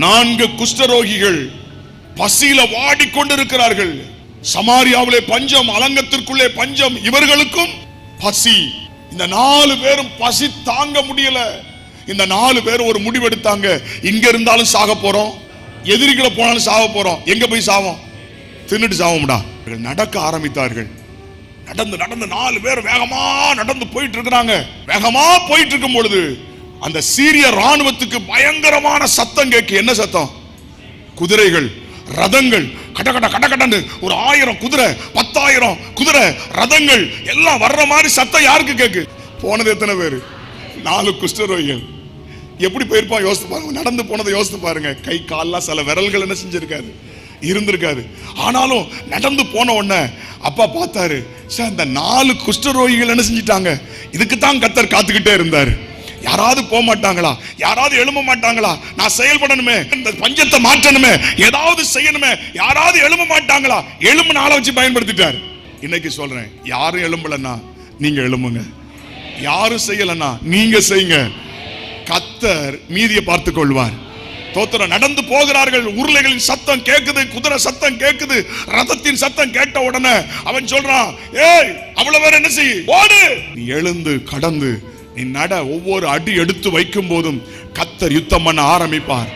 4 குஷ்டரோகிகள் பசியில வாடிக்கொண்டிருக்கிறார்கள். சமாரியாவிலே பஞ்சம், அலங்கத்திற்குள்ளே பஞ்சம், இவர்களுக்கும் பசி. இந்த 4 பேரும் பசி தாங்க முடியல. இந்த 4 பேரும் ஒரு முடிவெடுத்தாங்க, இங்க இருந்தாலும் சாக போறோம், எதிரிகளை போனாலும் சாக போறோம், எங்க போய் சாவோம்? தின்னுட்டு சாவோம்டா. நடக்க ஆரம்பித்தார்கள். நடந்து 4 பேர் வேகமா நடந்து போயிட்டு இருக்கிறாங்க. வேகமா போயிட்டு இருக்கும் பொழுது அந்த சீரிய ராணுவத்துக்கு பயங்கரமான சத்தம் கேட்கு. என்ன சத்தம்? குதிரைகள், ரதங்கள் கட கட கட கடன்னு ஒரு 1000 குதிரை, 10,000 குதிரை, ரதங்கள் எல்லாம் வர்ற மாதிரி சத்தம் யாருக்கு கேக்கு? போனது எத்தனை பேரு? 4 குஷ்டரோகிகள். எப்படி போயிருப்பான் யோசித்து பாருங்க. நடந்து போனதை யோசித்து பாருங்க. கை கால்லாம் சில விரல்கள் என்ன செஞ்சிருக்காது, இருந்திருக்காது. ஆனாலும் நடந்து போன உடனே அப்பா பார்த்தாரு, இந்த 4 குஷ்டரோகிகள் என்ன செஞ்சிட்டாங்க? இதுக்குத்தான் கர்த்தர் காத்துக்கிட்டே இருந்தாரு. யாராவது போக மாட்டாங்களா? யாராவது எழும்ப மாட்டாங்களா? நான் செயல்படணுமே, இந்த பஞ்சத்தை மாற்றணுமே, ஏதாவது செய்யணுமே, யாராவது எழும்ப மாட்டாங்களா? எழும்புன ஆளை வச்சு பயன்படுத்திட்டார். இன்னைக்கு சொல்றேன், யாரும் எழும்பலன்னா நீங்க எழும்புங்க, யாரும் செய்யலன்னா நீங்க செய்யுங்க. கர்த்தர் மீதியை பார்த்துக் கொள்வார். தோத்திரம். நடந்து போகிறார்கள். உருளைகளின் சத்தம் கேட்குது, குதிரை சத்தம் கேட்குது, ரதத்தின் சத்தம் கேட்ட உடனே அவன் சொல்றான், ஏய் அவ்வளவு பேர் என்ன செய்ய, ஓடு. நீ எழுந்து கடந்து நீ நட. ஒவ்வொரு அடி எடுத்து வைக்கும் போதும் கர்த்தர் யுத்தம் பண்ண ஆரம்பிப்பார்.